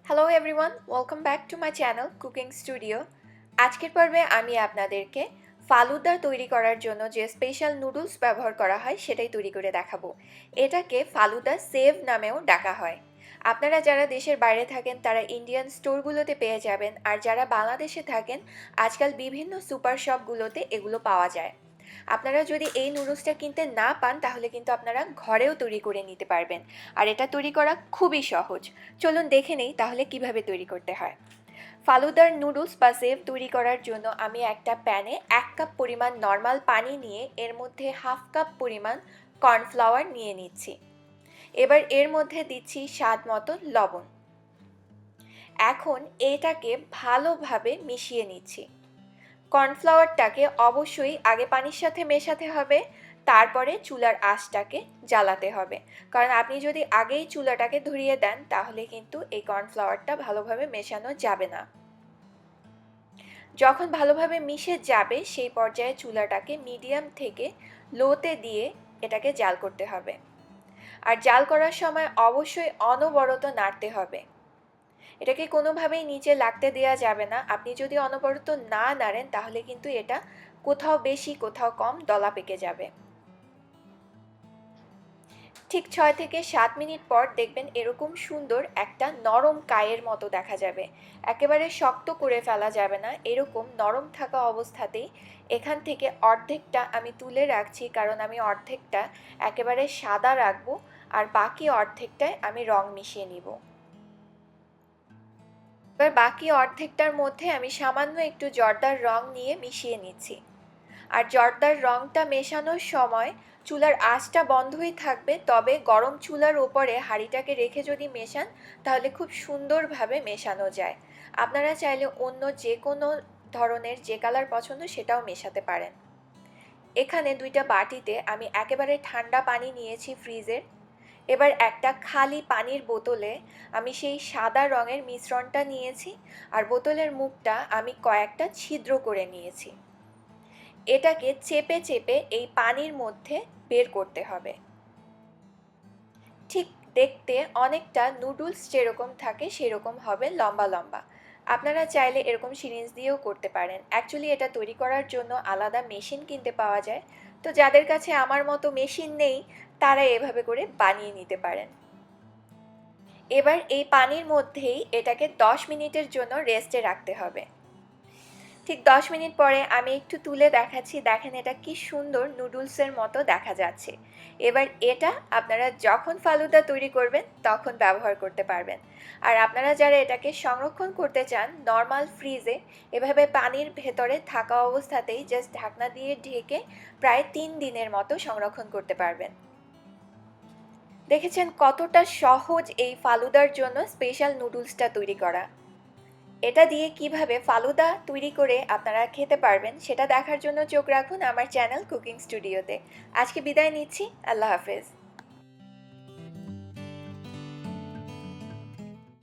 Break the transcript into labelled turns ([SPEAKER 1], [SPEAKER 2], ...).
[SPEAKER 1] Hello everyone, welcome back to my channel cooking studio. আজকের পর্বে আমি আপনাদেরকে ফালুদা তৈরি করার জন্য যে স্পেশাল নুডলস ব্যবহার করা হয় সেটাই তৈরি করে দেখাবো। এটাকে ফালুদা সেভ নামেও ডাকা হয়। আপনারা যারা দেশের বাইরে থাকেন তারা ইন্ডিয়ান স্টোরগুলোতে পেয়ে যাবেন, আর যারা বাংলাদেশে থাকেন আজকাল বিভিন্ন সুপার শপগুলোতে এগুলো পাওয়া যায়। আপনারা যদি এই নুডলসটা কিনতে না পান তাহলে কিন্তু আপনারা ঘরেও তৈরি করে নিতে পারবেন, আর এটা তৈরি করা খুবই সহজ। চলুন দেখে নেই তাহলে কিভাবে তৈরি করতে হয়। ফালুদার নুডলস বা সেভ তৈরি করার জন্য আমি একটা প্যানে 1 কাপ পরিমাণ নর্মাল পানি নিয়ে এর মধ্যে 1/2 কাপ পরিমাণ কর্নফ্লাওয়ার নিয়ে নিচ্ছি। এবার এর মধ্যে দিচ্ছি স্বাদ মতো লবণ। এখন এটাকে ভালোভাবে মিশিয়ে নিচ্ছি। কর্নফ্লাওয়ারটাকে অবশ্যই আগে পানির সাথে মেশাতে হবে, তারপরে চুলার আঁচটাকে জ্বালাতে হবে। কারণ আপনি যদি আগেই চুলাটাকে ধরিয়ে দেন তাহলে কিন্তু এই কর্নফ্লাওয়ারটা ভালোভাবে মেশানো যাবে না। যখন ভালোভাবে মিশে যাবে সেই পর্যায়ে চুলাটাকে মিডিয়াম থেকে লোতে দিয়ে এটাকে জাল করতে হবে। আর জাল করার সময় অবশ্যই অনবরত নাড়তে হবে। এটাকে কোনোভাবেই নিচে লাগতে দেওয়া যাবে না। আপনি যদি অনবরত না নাড়েন তাহলে কিন্তু এটা কোথাও বেশি কোথাও কম দলা পেকে যাবে। ঠিক 6 থেকে 7 মিনিট পর দেখবেন এরকম সুন্দর একটা নরম কায়ের মতো দেখা যাবে। একেবারে শক্ত করে ফেলা যাবে না, এরকম নরম থাকা অবস্থাতেই এখান থেকে অর্ধেকটা আমি তুলে রাখছি, কারণ আমি অর্ধেকটা একেবারে সাদা রাখবো আর বাকি অর্ধেকটায় আমি রং মিশিয়ে নিব। এবার বাকি অর্ধেকটার মধ্যে আমি সামান্য একটু জর্দার রং নিয়ে মিশিয়ে নিচ্ছি। আর জর্দার রংটা মেশানোর সময় চুলার আঁচটা বন্ধই থাকবে, তবে গরম চুলার ওপরে হাঁড়িটাকে রেখে যদি মেশান তাহলে খুব সুন্দরভাবে মেশানো যায়। আপনারা চাইলে অন্য যে কোনো ধরনের যে কালার পছন্দ সেটাও মেশাতে পারেন। এখানে 2টা বাটিতে আমি একেবারে ঠান্ডা পানি নিয়েছি ফ্রিজের। এবার একটা খালি পানির বোতলে আমি সেই সাদা রঙের মিশ্রণটা নিয়েছি, আর বোতলের মুখটা আমি কয়েকটা ছিদ্র করে নিয়েছি। এটাকে চেপে চেপে এই পানির মধ্যে বের করতে হবে। ঠিক দেখতে অনেকটা নুডলস যেরকম থাকে সেরকম হবে, লম্বা লম্বা। আপনারা চাইলে এরকম সিরিঞ্জ দিয়েও করতে পারেন। অ্যাকচুয়ালি এটা তৈরি করার জন্য আলাদা মেশিন কিনতে পাওয়া যায়, তো যাদের কাছে আমার মতো মেশিন নেই তারা এভাবে করে বানিয়ে নিতে পারেন। এবার এই পানির মধ্যেই এটাকে 10 মিনিটের জন্য রেস্টে রাখতে হবে। ঠিক 10 মিনিট পরে আমি একটু তুলে দেখাচ্ছি, দেখেন এটা কি সুন্দর নুডলসের মতো দেখা যাচ্ছে। এবার এটা আপনারা যখন ফালুদা তৈরি করবেন তখন ব্যবহার করতে পারবেন। আর আপনারা যারা এটাকে সংরক্ষণ করতে চান নর্মাল ফ্রিজে, এভাবে পানির ভেতরে থাকা অবস্থাতেই জাস্ট ঢাকনা দিয়ে ঢেকে প্রায় 3 দিনের মতো সংরক্ষণ করতে পারবেন। দেখেছেন কতটা সহজ এই ফালুদার জন্য স্পেশাল নুডলসটা তৈরি করা। এটা দিয়ে কিভাবে ফালুদা তৈরি করে আপনারা খেতে পারবেন সেটা দেখার জন্য চোখ রাখুন আমার চ্যানেল কুকিং স্টুডিওতে। আজকে বিদায় নিচ্ছি, আল্লাহ হাফেজ।